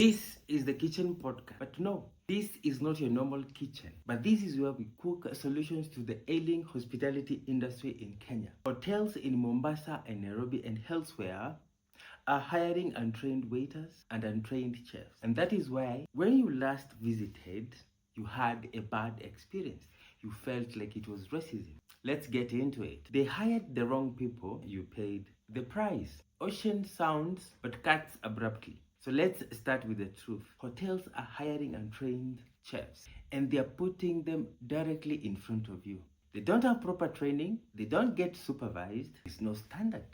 This is the kitchen podcast. But no, this is not your normal kitchen. But this is where we cook solutions to the ailing hospitality industry in Kenya. Hotels in Mombasa and Nairobi and elsewhere are hiring untrained waiters and untrained chefs. And that is why when you last visited, you had a bad experience. You felt like it was racism. Let's get into it. They hired the wrong people, you paid the price. Ocean sounds but cuts abruptly. So let's start with the truth. Hotels are hiring untrained chefs and they are putting them directly in front of you. They don't have proper training, they don't get supervised, there's no standard.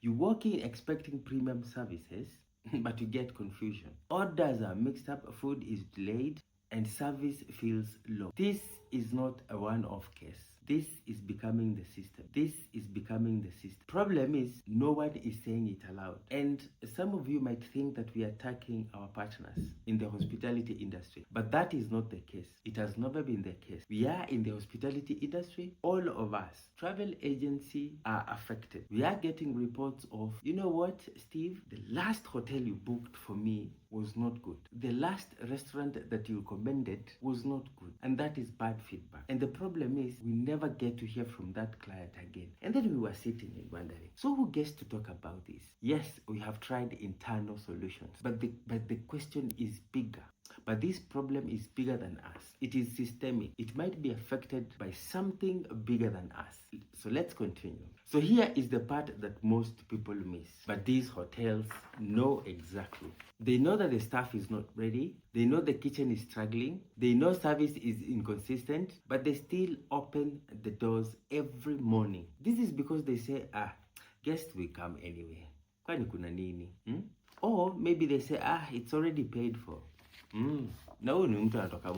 You walk in expecting premium services, but you get confusion. Orders are mixed up, food is delayed, and service feels low. This is not a one-off case. This is becoming the system. This is becoming the system. Problem is, no one is saying it aloud. And some of you might think that we are attacking our partners in the hospitality industry. But that is not the case. It has never been the case. We are in the hospitality industry. All of us, travel agency, are affected. We are getting reports of, you know what, Steve? The last hotel you booked for me was not good. The last restaurant that you recommended was not good. And that is bad feedback. And the problem is we never get to hear from that client again. And then we were sitting and wondering, so who gets to talk about this? Yes, we have tried internal solutions, but the question is bigger. But this problem is bigger than us. It is systemic. It might be affected by something bigger than us. So let's continue. So here is the part that most people miss. But these hotels know exactly. They know that the staff is not ready. They know the kitchen is struggling. They know service is inconsistent. But they still open the doors every morning. This is because they say, guests will come anyway. Kwani kuna nini? Or maybe they say, it's already paid for. Na huyu ni mtu anatoka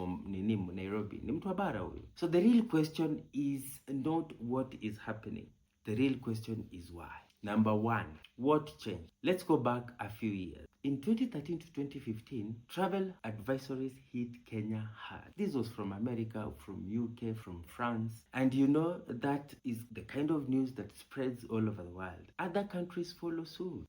Nairobi, ni mtu wa bara huyu. So the real question is not what is happening. The real question is why. Number one, what changed? Let's go back a few years. In 2013 to 2015, travel advisories hit Kenya hard. This was from America, from UK, from France. And you know, that is the kind of news that spreads all over the world. Other countries follow suit,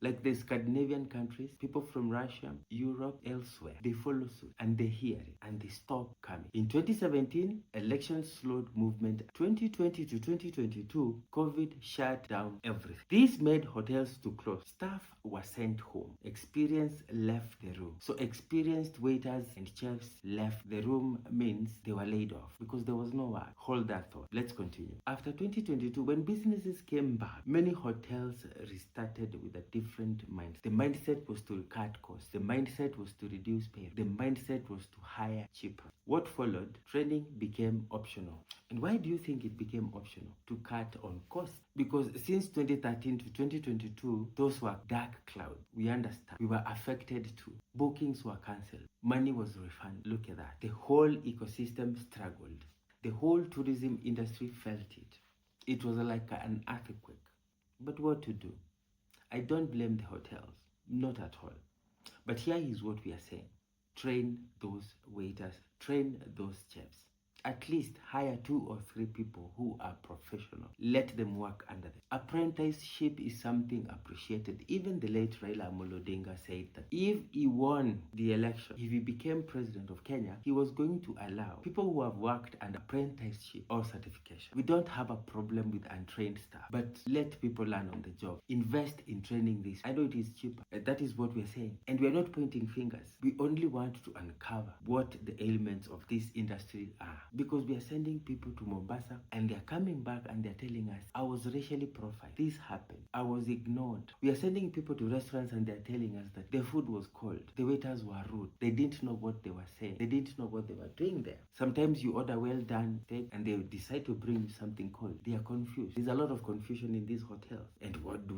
like the Scandinavian countries, people from Russia, Europe, elsewhere. They follow suit and they hear it and they stop coming. In 2017, elections slowed movement. 2020 to 2022, COVID shut down everything. This made hotels to close. Staff were sent home. Experience left the room. So experienced waiters and chefs left the room means they were laid off because there was no work. Hold that thought. Let's continue. After 2022, when businesses came back, many hotels restarted with a different mindset. The mindset was to cut costs. The mindset was to reduce pay. The mindset was to hire cheaper. What followed? Training became optional. And why do you think it became optional? To cut on costs. Because since 2013 to 2022, those were dark clouds. We understand. We were affected too. Bookings were cancelled. Money was refunded. Look at that. The whole ecosystem struggled. The whole tourism industry felt it. It was like an earthquake. But what to do? I don't blame the hotels. Not at all. But here is what we are saying. Train those waiters. Train those chefs. At least hire 2 or 3 people who are professional. Let them work under them. Apprenticeship is something appreciated. Even the late Raila Amolo Odinga said that if he won the election, if he became president of Kenya, he was going to allow people who have worked under apprenticeship or certification. We don't have a problem with untrained staff, but let people learn on the job. Invest in training this. I know it is cheaper. That is what we're saying. And we're not pointing fingers. We only want to uncover what the ailments of this industry are. Because we are sending people to Mombasa and they're coming back and they're telling us, I was racially profiled. This happened. I was ignored. We are sending people to restaurants and they're telling us that their food was cold. The waiters were rude. They didn't know what they were saying. They didn't know what they were doing there. Sometimes you order well done steak and they decide to bring you something cold. They are confused. There's a lot of confusion in these hotels. And what do?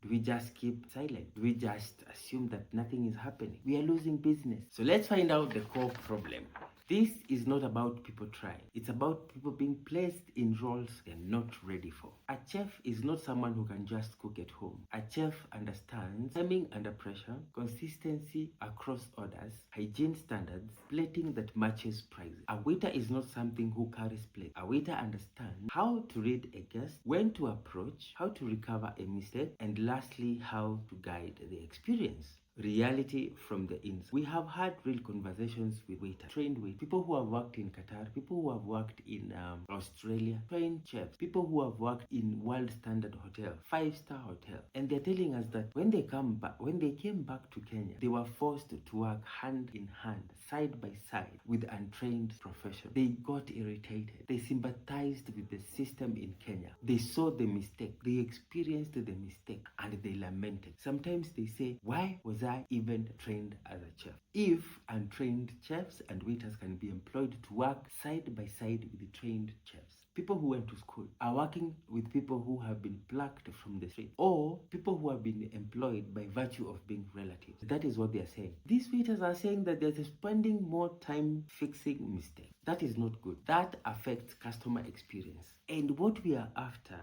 Do we just keep silent? Do we just assume that nothing is happening? We are losing business. So let's find out the core problem. This is not about people trying. It's about people being placed in roles they're not ready for. A chef is not someone who can just cook at home. A chef understands timing under pressure, consistency across orders, hygiene standards, plating that matches prices. A waiter is not something who carries plate. A waiter understands how to read a guest, when to approach, how to recover a mistake, and lastly, how to guide the experience. reality from the inside. We have had real conversations with waiters, trained with people who have worked in Qatar, people who have worked in Australia, trained chefs, people who have worked in world standard hotel, 5-star hotel, and they're telling us that when they came back to Kenya, they were forced to work hand in hand, side by side with untrained professionals. They got irritated. They sympathized with the system in Kenya. They saw the mistake. They experienced the mistake and they lamented. Sometimes they say, why was I even trained as a chef? If untrained chefs and waiters can be employed to work side by side with the trained chefs, people who went to school are working with people who have been plucked from the street, or people who have been employed by virtue of being relatives. That is what they are saying. These waiters are saying that they're spending more time fixing mistakes. That is not good. That affects customer experience. And what we are after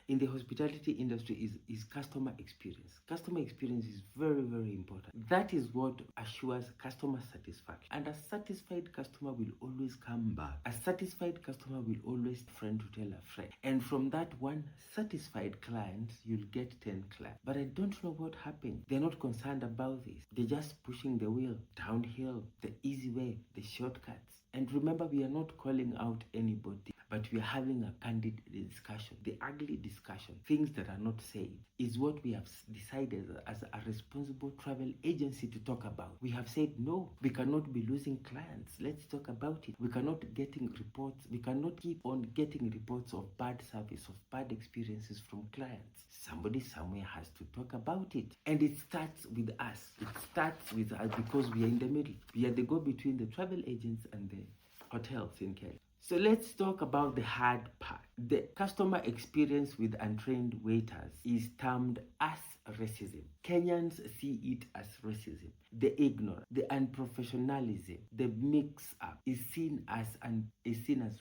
in the hospitality industry is customer experience. Customer experience is very, very important. That is what assures customer satisfaction. And a satisfied customer will always come back. A satisfied customer will always friend to tell a friend. And from that one satisfied client, you'll get 10 clients. But I don't know what happened. They're not concerned about this. They're just pushing the wheel downhill, the easy way, the shortcuts. And remember, we are not calling out anybody, but we are having a candid discussion. The ugly discussion, things that are not said, is what we have decided as a responsible travel agency to talk about. We have said, no, we cannot be losing clients. Let's talk about it. We cannot getting reports. We cannot keep on getting reports of bad service, of bad experiences from clients. Somebody somewhere has to talk about it. And it starts with us. It starts with us because we are in the middle. We are the go-between the travel agents and the hotels in Kenya. So let's talk about the hard part. The customer experience with untrained waiters is termed as racism. Kenyans see it as racism. The ignorance, the unprofessionalism, the mix-up is seen as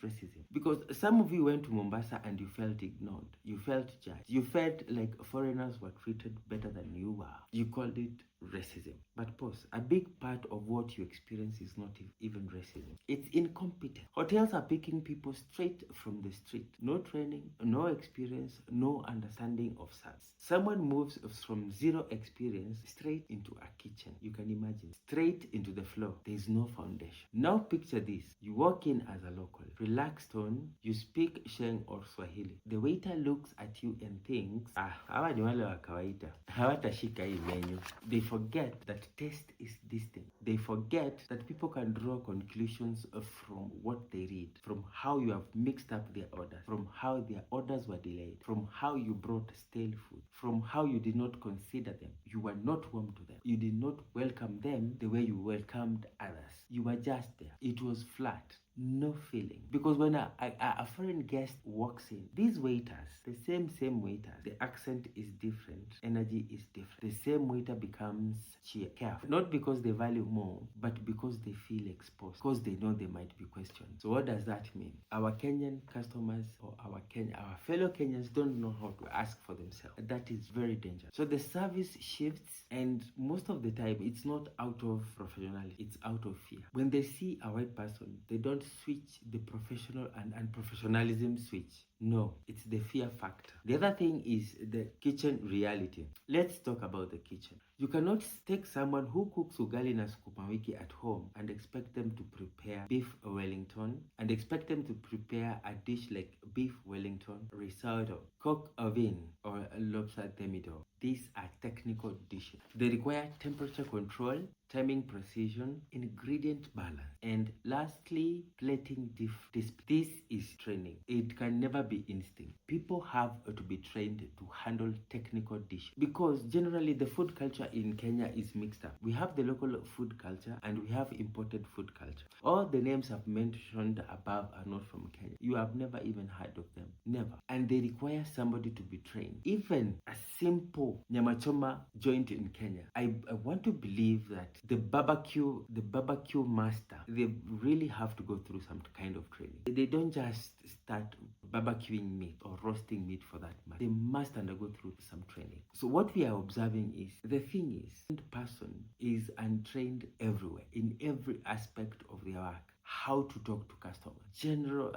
racism. Because some of you went to Mombasa and you felt ignored. You felt judged. You felt like foreigners were treated better than you were. You called it racism. But pause. A big part of what you experience is not even racism. It's incompetence. Hotels are picking people straight from the street. No training, no experience, no understanding of service. Someone moves from zero experience straight into a kitchen. You can imagine. Straight into the floor. There is no foundation. Now picture this. You walk in as a local. Relaxed tone. You speak Sheng or Swahili. The waiter looks at you and thinks, hawa ni wale wa kawaida. Hawatashika hii menu. They forget that taste is distinct. They forget that people can draw conclusions from what they read, from how you have mixed up their orders, from how their orders were delayed, from how you brought stale food, from how you did not consider them. You were not warm to them. You did not welcome them the way you welcomed others. You were just there. It was flat. No feeling. Because when a foreign guest walks in, these waiters, the same waiter, the accent is different, energy is different. The same waiter becomes careful. Not because they value more, but because they feel exposed, because they know they might be questioned. So what does that mean? Our Kenyan customers or our fellow Kenyans don't know how to ask for themselves. That is very dangerous. So the service shifts, and most of the time it's not out of professionalism, it's out of fear. When they see a white person, they don't switch the professional and unprofessionalism switch. No, it's the fear factor. The other thing is the kitchen reality. Let's talk about the kitchen. You cannot take someone who cooks ugali na sukuma wiki at home and expect them to prepare beef Wellington and expect them to prepare a dish like beef Wellington, risotto, coq au vin, or lobster thermidor. These are technical dishes. They require temperature control, timing precision, ingredient balance, and lastly, plating discipline. This is training. It can never be instinct. People have to be trained to handle technical dishes because generally the food culture in Kenya is mixed up. We have the local food culture and we have imported food culture. All the names I've mentioned above are not from Kenya. You have never even heard of them. Never. And they require somebody to be trained. Even a simple nyama choma joint in Kenya, I want to believe that the barbecue master, they really have to go through some kind of training. They don't just start barbecuing meat or roasting meat for that matter. They must undergo through some training. So what we are observing is, the thing is, the person is untrained everywhere, in every aspect of their work. how to talk to customers,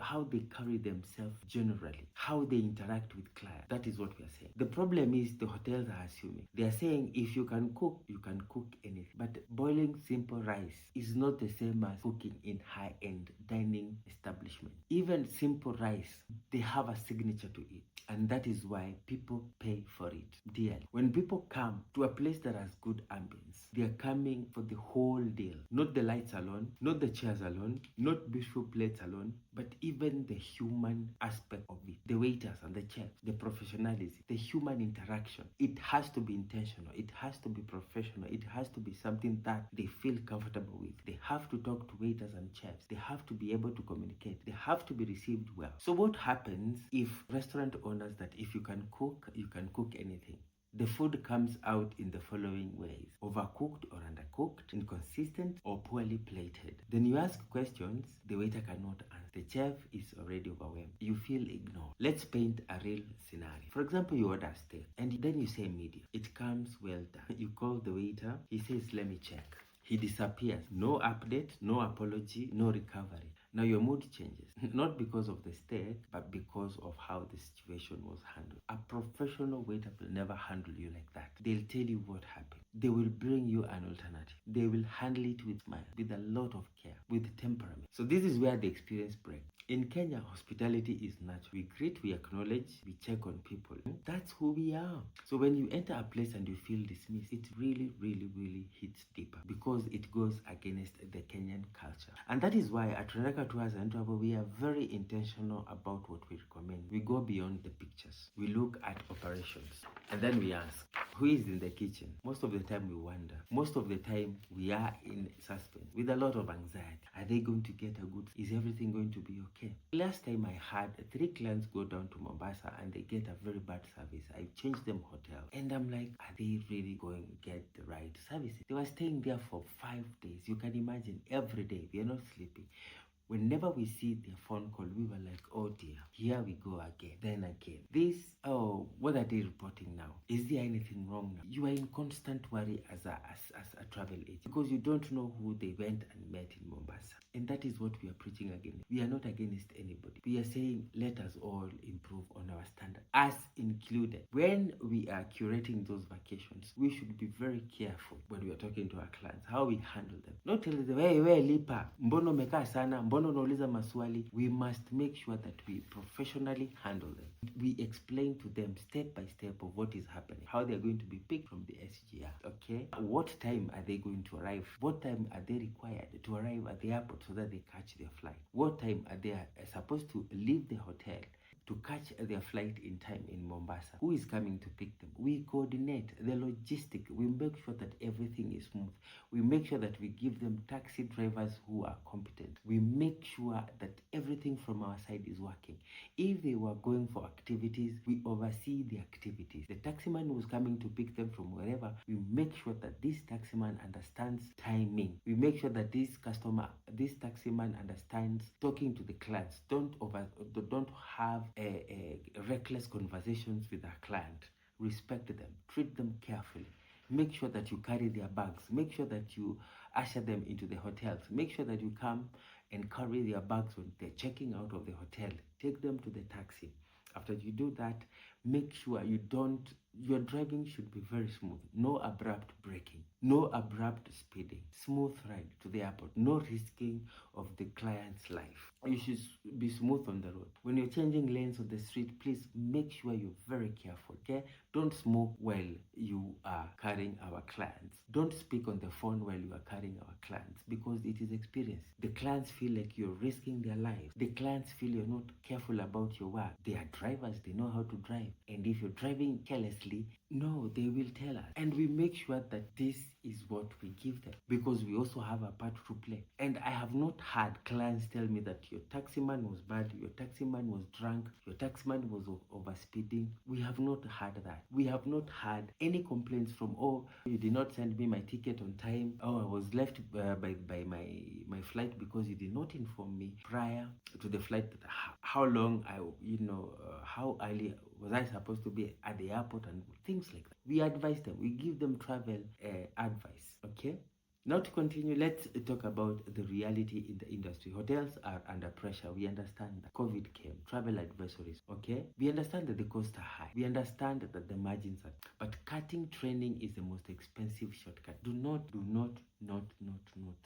how they carry themselves generally, how they interact with clients. That is what we are saying. The problem is the hotels are assuming. They are saying if you can cook, you can cook anything. But boiling simple rice is not the same as cooking in high-end dining establishment. Even simple rice, they have a signature to it. And that is why people pay for it dearly. When people come to a place that has good ambience, they are coming for the whole deal. Not the lights alone, not the chairs alone, not beautiful plates alone, but even the human aspect of it. The waiters and the chefs, the professionalism, the human interaction. It has to be intentional. It has to be professional. It has to be something that they feel comfortable with. They have to talk to waiters and chefs. They have to be able to communicate. They have to be received well. So what happens if restaurant owners that if you can cook anything? The food comes out in the following ways: overcooked or undercooked, inconsistent or poorly plated. Then you ask questions, the waiter cannot answer. The chef is already overwhelmed. You feel ignored. Let's paint a real scenario. For example, you order steak and then you say medium. It comes well done. You call the waiter. He says, let me check. He disappears. No update, no apology, no recovery. Now your mood changes, not because of the steak, but because of how the situation was handled. A professional waiter will never handle you like that. They'll tell you what happened. They will bring you an alternative. They will handle it with smile, with a lot of care, with temperament. So this is where the experience breaks. In Kenya, hospitality is natural. We greet, we acknowledge, we check on people. That's who we are. So when you enter a place and you feel dismissed, it really, really, really hits deeper because it goes against the Kenyan culture. And that is why at Renaka Tours and Travel, we are very intentional about what we recommend. We go beyond the pictures. We look at operations. And then we ask, who is in the kitchen? Most of the time we wonder. Most of the time we are in suspense with a lot of anxiety. Are they going to get a good? Is everything going to be okay? Last time I had 3 clients go down to Mombasa and they get a very bad service. I changed them hotel. And I'm like, are they really going to get the right services? They were staying there for 5 days. You can imagine every day. We are not sleeping. Whenever we see their phone call, we were like, oh dear, here we go again, then again. What are they reporting now? Is there anything wrong now? You are in constant worry as a travel agent because you don't know who they went and met in Mombasa. And that is what we are preaching against. We are not against anybody. We are saying, let us all improve on our standard, us included. When we are curating those vacations, we should be very careful when we are talking to our clients, how we handle them. Not tell them, hey, lipa, mbono mekaa sana, mbono unauliza maswali. We must make sure that we professionally handle them. We explain to them step by step of what is happening, how they are going to be picked from the SGR, okay? What time are they going to arrive? What time are they required to arrive at the airport so that they catch their flight? What time are they supposed to leave the hotel to catch their flight in time in Mombasa? Who is coming to pick them? We coordinate the logistic. We make sure that everything is smooth. We make sure that we give them taxi drivers who are competent. We make sure that everything from our side is working. If they were going for activities, we oversee the activities. The taximan who's coming to pick them from wherever, we make sure that this taximan understands timing. We make sure that this taximan understands talking to the clients. Don't have reckless conversations with our client. Respect them. Treat them carefully. Make sure that you carry their bags. Make sure that you usher them into the hotels. Make sure that you come and carry their bags when they're checking out of the hotel. Take them to the taxi. After you do that, make sure your driving should be very smooth. No abrupt braking. No abrupt speeding. Smooth ride to the airport. No risking of the client's life. You should be smooth on the road. When you're changing lanes on the street, please make sure you're very careful, okay? Don't smoke while you are carrying our clients. Don't speak on the phone while you are carrying our clients because it is experience. The clients feel like you're risking their lives. The clients feel you're not careful about your work. They are drivers. They know how to drive. And if you're driving carelessly, no, they will tell us. And we make sure that this is what we give them because we also have a part to play. And I have not had clients tell me that your taximan was bad, your taximan was drunk, your taximan was overspeeding. We have not had that. We have not had any complaints from, oh, you did not send me my ticket on time. Oh, I was left by my flight because you did not inform me prior to the flight how long how early was I supposed to be at the airport and things like that. We advise them. We give them travel advice, okay? Now to continue, let's talk about the reality in the industry. Hotels are under pressure. We understand that COVID came, travel advisories, okay? We understand that the costs are high. We understand that the margins are, but cutting training is the most expensive shortcut. Do not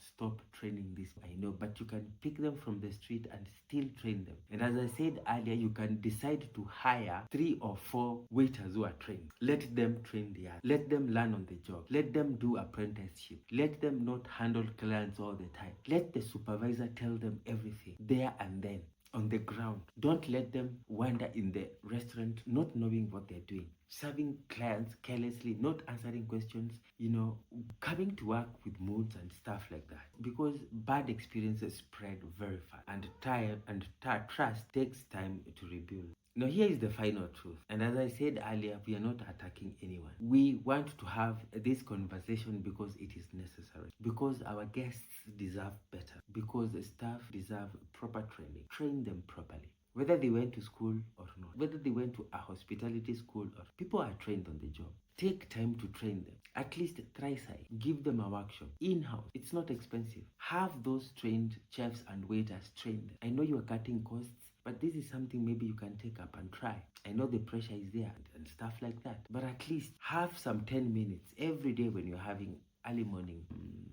stop training this. I know, but you can pick them from the street and still train them. And as I said earlier, you can decide to hire 3 or 4 waiters who are trained. Let them train the others. Let them learn on the job. Let them do apprenticeship. Let them not handle clients all the time. Let the supervisor tell them everything there and then on the ground. Don't let them wander in the restaurant not knowing what they're doing, serving clients carelessly, not answering questions, coming to work with moods and stuff like that. Because bad experiences spread very fast, and trust takes time to rebuild. Now, here is the final truth. And as I said earlier, we are not attacking anyone. We want to have this conversation because it is necessary. Because our guests deserve better. Because the staff deserve proper training. Train them properly. Whether they went to school or not, whether they went to a hospitality school or people are trained on the job. Take time to train them. At least thrice a year. Give them a workshop in-house. It's not expensive. Have those trained chefs and waiters train them. I know you are cutting costs, but this is something maybe you can take up and try. I know the pressure is there and stuff like that. But at least have some 10 minutes every day when you're having early morning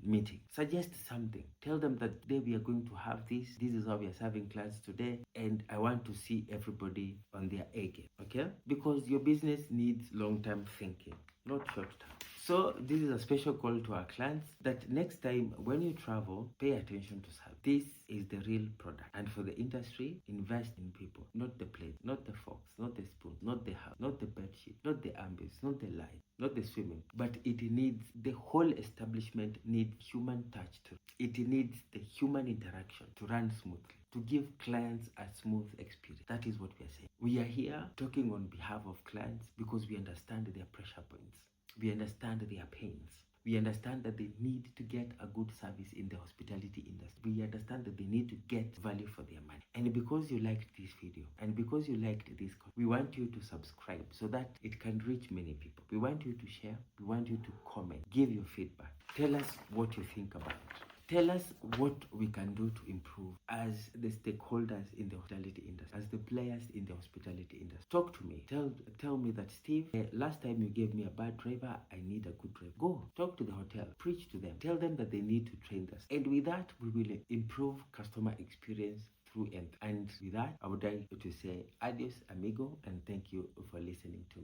meeting. Suggest something. Tell them that today we are going to have this. This is how we are serving class today. And I want to see everybody on their A game. Okay? Because your business needs long-term thinking, not short-term. So this is a special call to our clients that next time when you travel, pay attention to service. This is the real product. And for the industry, invest in people, not the plate, not the forks, not the spoon, not the house, not the bed sheet, not the ambience, not the light, not the swimming. But it needs, the whole establishment needs human touch to it. It needs the human interaction to run smoothly, to give clients a smooth experience. That is what we are saying. We are here talking on behalf of clients because we understand their pressure points. We understand their pains. We understand that they need to get a good service in the hospitality industry. We understand that they need to get value for their money. And because you liked this video and because you liked this, we want you to subscribe so that it can reach many people. We want you to share. We want you to comment. Give your feedback. Tell us what you think about it. Tell us what we can do to improve as the stakeholders in the hospitality industry, as the players in the hospitality industry. Talk to me. Tell me that, Steve, last time you gave me a bad driver, I need a good driver. Go talk to the hotel. Preach to them. Tell them that they need to train us. And with that, we will improve customer experience through end. And with that, I would like to say adios, amigo, and thank you for listening to me.